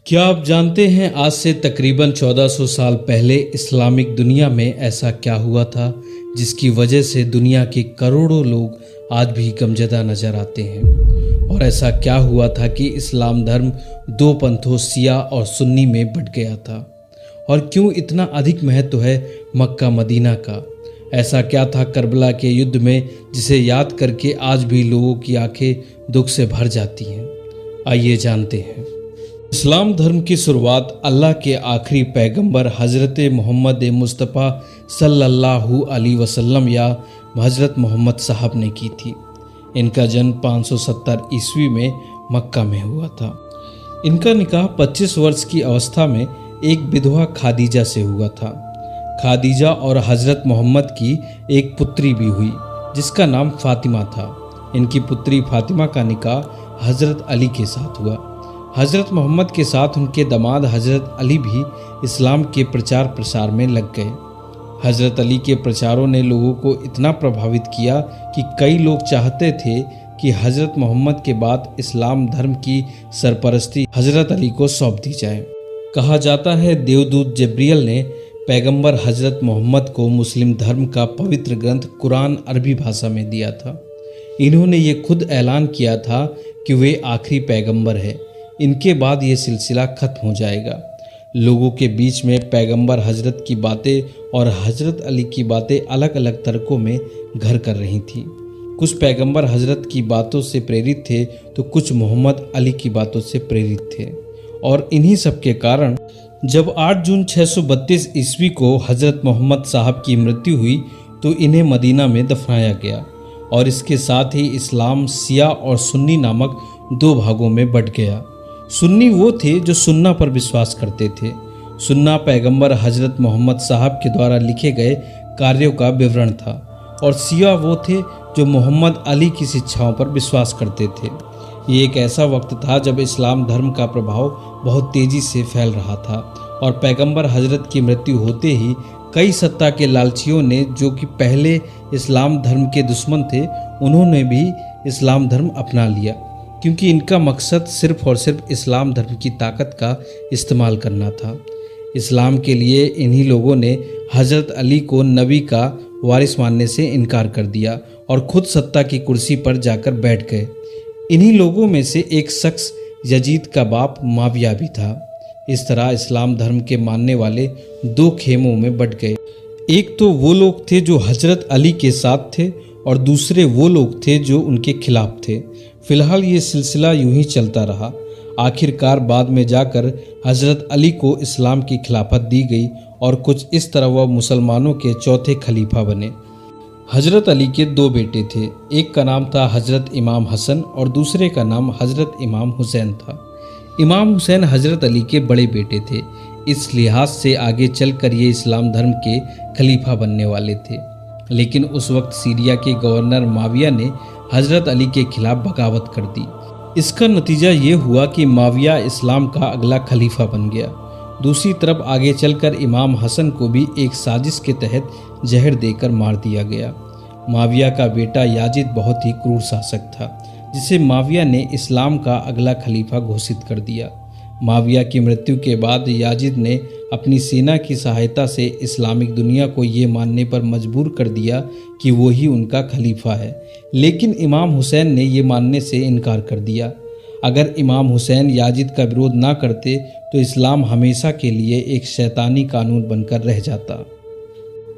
क्या आप जानते हैं आज से तकरीबन 1400 साल पहले इस्लामिक दुनिया में ऐसा क्या हुआ था जिसकी वजह से दुनिया के करोड़ों लोग आज भी गमज़दा नजर आते हैं। और ऐसा क्या हुआ था कि इस्लाम धर्म दो पंथों शिया और सुन्नी में बंट गया था। और क्यों इतना अधिक महत्व है मक्का मदीना का। ऐसा क्या था करबला के युद्ध में जिसे याद करके आज भी लोगों की आंखें दुख से भर जाती हैं। आइए जानते हैं। इस्लाम धर्म की शुरुआत अल्लाह के आखिरी पैगंबर हज़रत मोहम्मद मुस्तफ़ा सल्लल्लाहु अलैहि वसल्लम या हज़रत मोहम्मद साहब ने की थी। इनका जन्म 570 ईस्वी में मक्का में हुआ था। इनका निकाह 25 वर्ष की अवस्था में एक विधवा खादीजा से हुआ था। खादीजा और हज़रत मोहम्मद की एक पुत्री भी हुई जिसका नाम फातिमा था। इनकी पुत्री फातिमा का निकाह हज़रत अली के साथ हुआ। हज़रत मोहम्मद के साथ उनके दामाद हज़रत अली भी इस्लाम के प्रचार प्रसार में लग गए। हज़रत अली के प्रचारों ने लोगों को इतना प्रभावित किया कि कई लोग चाहते थे कि हज़रत मोहम्मद के बाद इस्लाम धर्म की सरपरस्ती हज़रत अली को सौंप दी जाए। कहा जाता है देवदूत जब्रियल ने पैगंबर हज़रत मोहम्मद को मुस्लिम धर्म का पवित्र ग्रंथ कुरान अरबी भाषा में दिया था। इन्होंने ये खुद ऐलान किया था कि वे आखिरी पैगंबर है, इनके बाद ये सिलसिला खत्म हो जाएगा। लोगों के बीच में पैगंबर हजरत की बातें और हजरत अली की बातें अलग अलग तरीकों में घर कर रही थी। कुछ पैगंबर हजरत की बातों से प्रेरित थे तो कुछ मोहम्मद अली की बातों से प्रेरित थे। और इन्हीं सब के कारण जब 8 जून 632 ईस्वी को हजरत मोहम्मद साहब की मृत्यु हुई तो इन्हें मदीना में दफनाया गया। और इसके साथ ही इस्लाम शिया और सुन्नी नामक दो भागों में बंट गया। सुन्नी वो थे जो सुन्ना पर विश्वास करते थे। सुन्ना पैगंबर हजरत मोहम्मद साहब के द्वारा लिखे गए कार्यों का विवरण था। और शिया वो थे जो मोहम्मद अली की शिक्षाओं पर विश्वास करते थे। ये एक ऐसा वक्त था जब इस्लाम धर्म का प्रभाव बहुत तेजी से फैल रहा था। और पैगंबर हजरत की मृत्यु होते ही कई सत्ता के लालचियों ने, जो कि पहले इस्लाम धर्म के दुश्मन थे, उन्होंने भी इस्लाम धर्म अपना लिया, क्योंकि इनका मकसद सिर्फ और सिर्फ इस्लाम धर्म की ताकत का इस्तेमाल करना था। इस्लाम के लिए इन्हीं लोगों ने हज़रत अली को नबी का वारिस मानने से इनकार कर दिया और खुद सत्ता की कुर्सी पर जाकर बैठ गए। इन्हीं लोगों में से एक शख्स यजीद का बाप माविया भी था। इस तरह इस्लाम धर्म के मानने वाले दो खेमों में बंट गए। एक तो वो लोग थे जो हज़रत अली के साथ थे और दूसरे वो लोग थे जो उनके खिलाफ थे। फिलहाल ये सिलसिला यूं ही चलता रहा। आखिरकार बाद में जाकर हज़रत अली को इस्लाम की खिलाफत दी गई और कुछ इस तरह वह मुसलमानों के चौथे खलीफा बने। हज़रत अली के दो बेटे थे। एक का नाम था हज़रत इमाम हसन और दूसरे का नाम हज़रत इमाम हुसैन था। इमाम हुसैन हज़रत अली के बड़े बेटे थे। इस लिहाज से आगे चलकर ये इस्लाम धर्म के खलीफा बनने वाले थे। लेकिन उस वक्त सीरिया के गवर्नर माविया ने हज़रत अली के खिलाफ बगावत कर दी। इसका नतीजा ये हुआ कि माविया इस्लाम का अगला खलीफा बन गया। दूसरी तरफ आगे चलकर इमाम हसन को भी एक साजिश के तहत जहर देकर मार दिया गया। माविया का बेटा याजिद बहुत ही क्रूर शासक था, जिसे माविया ने इस्लाम का अगला खलीफा घोषित कर दिया। माविया की मृत्यु के बाद याजिद ने अपनी सेना की सहायता से इस्लामिक दुनिया को ये मानने पर मजबूर कर दिया कि वो ही उनका खलीफा है। लेकिन इमाम हुसैन ने ये मानने से इनकार कर दिया। अगर इमाम हुसैन याजिद का विरोध ना करते तो इस्लाम हमेशा के लिए एक शैतानी कानून बनकर रह जाता।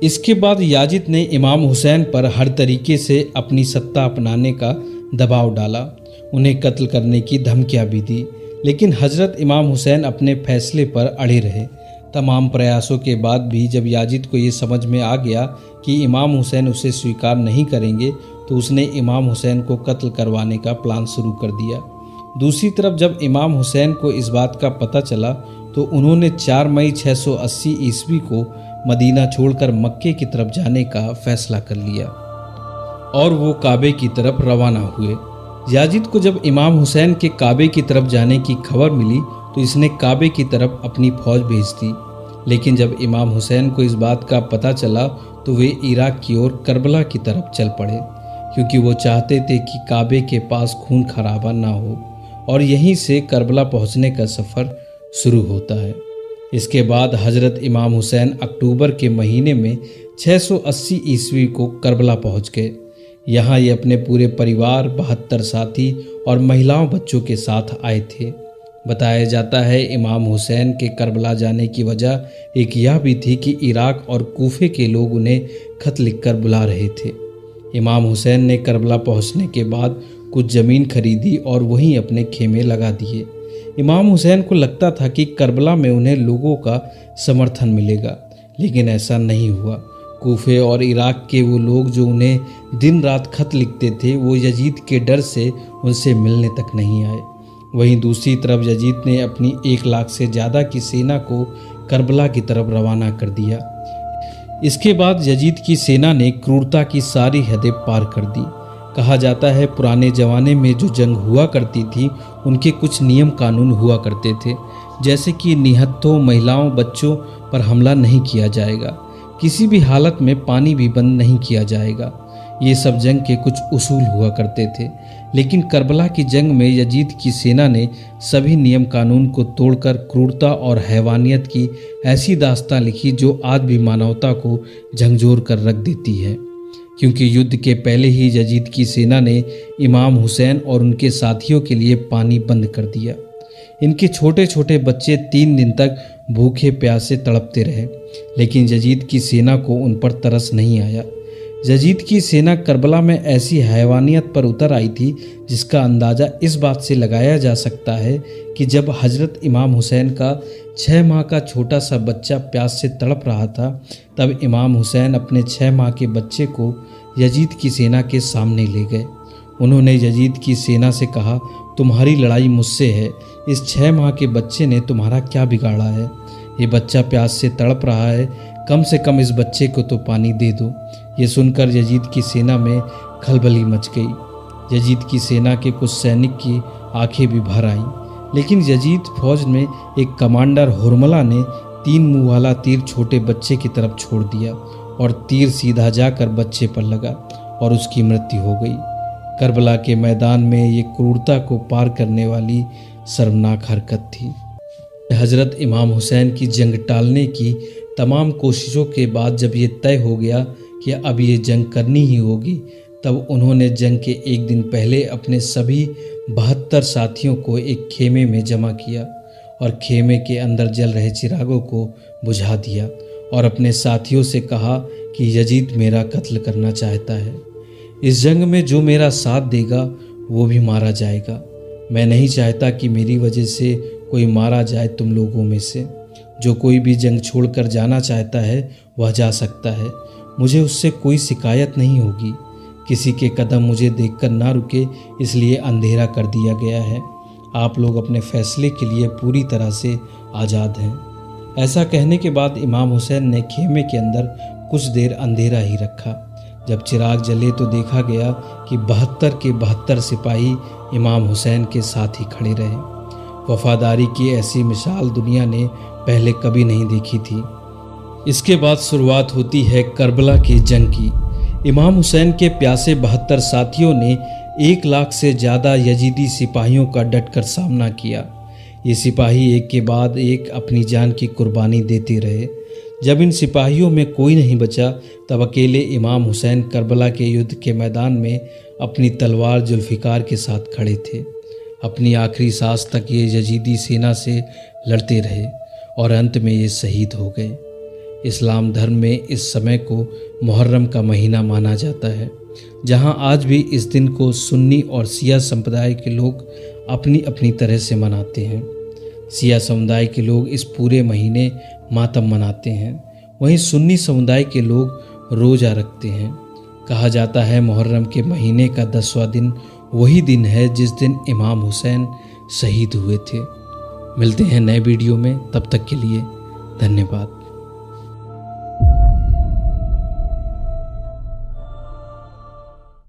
इसके बाद याजिद ने इमाम हुसैन पर हर तरीके से अपनी सत्ता अपनाने का दबाव डाला। उन्हें कत्ल करने की धमकियाँ भी दी। लेकिन हज़रत इमाम हुसैन अपने फैसले पर अड़े रहे। तमाम प्रयासों के बाद भी जब याजिद को ये समझ में आ गया कि इमाम हुसैन उसे स्वीकार नहीं करेंगे तो उसने इमाम हुसैन को कत्ल करवाने का प्लान शुरू कर दिया। दूसरी तरफ जब इमाम हुसैन को इस बात का पता चला तो उन्होंने 4 मई 680 ईस्वी को मदीना छोड़कर मक्के की तरफ जाने का फैसला कर लिया और वो काबे की तरफ रवाना हुए। याजिद को जब इमाम हुसैन के काबे की तरफ जाने की खबर मिली तो इसने काबे की तरफ अपनी फौज भेज दी। लेकिन जब इमाम हुसैन को इस बात का पता चला तो वे इराक की ओर करबला की तरफ चल पड़े, क्योंकि वो चाहते थे कि काबे के पास खून खराबा ना हो और यहीं से करबला पहुंचने का सफ़र शुरू होता है। इसके बाद हजरत इमाम हुसैन अक्टूबर के महीने में 680 ईस्वी को करबला पहुंच गए। यहाँ ये अपने पूरे परिवार, 72 साथी और महिलाओं बच्चों के साथ आए थे। बताया जाता है इमाम हुसैन के करबला जाने की वजह एक यह भी थी कि इराक और कूफे के लोग उन्हें खत लिखकर बुला रहे थे। इमाम हुसैन ने करबला पहुंचने के बाद कुछ ज़मीन खरीदी और वहीं अपने खेमे लगा दिए। इमाम हुसैन को लगता था कि करबला में उन्हें लोगों का समर्थन मिलेगा, लेकिन ऐसा नहीं हुआ। कूफे और इराक के वो लोग जो उन्हें दिन रात खत लिखते थे, वो यजीद के डर से उनसे मिलने तक नहीं आए। वहीं दूसरी तरफ यजीद ने अपनी 1 लाख से ज़्यादा की सेना को करबला की तरफ रवाना कर दिया। इसके बाद यजीद की सेना ने क्रूरता की सारी हदें पार कर दी। कहा जाता है पुराने ज़माने में जो जंग हुआ करती थी, उनके कुछ नियम कानून हुआ करते थे, जैसे कि निहत्थों, महिलाओं, बच्चों पर हमला नहीं किया जाएगा, किसी भी हालत में पानी भी बंद नहीं किया जाएगा। ये सब जंग के कुछ उसूल हुआ करते थे। लेकिन करबला की जंग में यजीद की सेना ने सभी नियम कानून को तोड़कर क्रूरता और हैवानियत की ऐसी दास्तां लिखी जो आज भी मानवता को झंझोर कर रख देती है। क्योंकि युद्ध के पहले ही यजीद की सेना ने इमाम हुसैन और उनके साथियों के लिए पानी बंद कर दिया। इनके छोटे छोटे बच्चे 3 दिन तक भूखे प्यासे तड़पते रहे, लेकिन यजीद की सेना को उन पर तरस नहीं आया। यजीद की सेना करबला में ऐसी हैवानियत पर उतर आई थी जिसका अंदाज़ा इस बात से लगाया जा सकता है कि जब हजरत इमाम हुसैन का 6 माह का छोटा सा बच्चा प्यास से तड़प रहा था, तब इमाम हुसैन अपने 6 माह के बच्चे को यजीद की सेना के सामने ले गए। उन्होंने यजीद की सेना से कहा, तुम्हारी लड़ाई मुझसे है, इस 6 माह के बच्चे ने तुम्हारा क्या बिगाड़ा है? ये बच्चा प्यास से तड़प रहा है, कम से कम इस बच्चे को तो पानी दे दो। ये सुनकर यजीद की सेना में खलबली मच गई। यजीद की सेना के कुछ सैनिक की आंखें भी भर आईं, लेकिन यजीद फौज में एक कमांडर हुरमला ने 3 मुँह वाला तीर छोटे बच्चे की तरफ छोड़ दिया और तीर सीधा जाकर बच्चे पर लगा और उसकी मृत्यु हो गई। करबला के मैदान में ये क्रूरता को पार करने वाली शर्मनाक हरकत थी। हजरत इमाम हुसैन की जंग टालने की तमाम कोशिशों के बाद जब ये तय हो गया कि अब ये जंग करनी ही होगी, तब उन्होंने जंग के 1 दिन पहले अपने सभी 72 साथियों को एक खेमे में जमा किया और खेमे के अंदर जल रहे चिरागों को बुझा दिया और अपने साथियों से कहा कि यजीद मेरा कत्ल करना चाहता है। इस जंग में जो मेरा साथ देगा वो भी मारा जाएगा। मैं नहीं चाहता कि मेरी वजह से कोई मारा जाए तुम लोगों में से। जो कोई भी जंग छोड़कर जाना चाहता है वह जा सकता है, मुझे उससे कोई शिकायत नहीं होगी। किसी के कदम मुझे देखकर ना रुके, इसलिए अंधेरा कर दिया गया है। आप लोग अपने फैसले के लिए पूरी तरह से आज़ाद हैं। ऐसा कहने के बाद इमाम हुसैन ने खेमे के अंदर कुछ देर अंधेरा ही रखा। जब चिराग जले तो देखा गया कि 72 के 72 सिपाही इमाम हुसैन के साथ ही खड़े रहे। वफादारी की ऐसी मिसाल दुनिया ने पहले कभी नहीं देखी थी। इसके बाद शुरुआत होती है करबला की जंग की। इमाम हुसैन के प्यासे 72 साथियों ने 1 लाख से ज़्यादा यजीदी सिपाहियों का डटकर सामना किया। ये सिपाही एक के बाद एक अपनी जान की कुर्बानी देते रहे। जब इन सिपाहियों में कोई नहीं बचा, तब अकेले इमाम हुसैन करबला के युद्ध के मैदान में अपनी तलवार जुल्फ़िकार के साथ खड़े थे। अपनी आखिरी सांस तक ये यजीदी सेना से लड़ते रहे और अंत में ये शहीद हो गए। इस्लाम धर्म में इस समय को मुहर्रम का महीना माना जाता है, जहां आज भी इस दिन को सुन्नी और शिया संप्रदाय के लोग अपनी अपनी तरह से मनाते हैं। शिया समुदाय के लोग इस पूरे महीने मातम मनाते हैं, वहीं सुन्नी समुदाय के लोग रोज़ा रखते हैं। कहा जाता है मुहर्रम के महीने का 10वां दिन वही दिन है जिस दिन इमाम हुसैन शहीद हुए थे। मिलते हैं नए वीडियो में, तब तक के लिए धन्यवाद।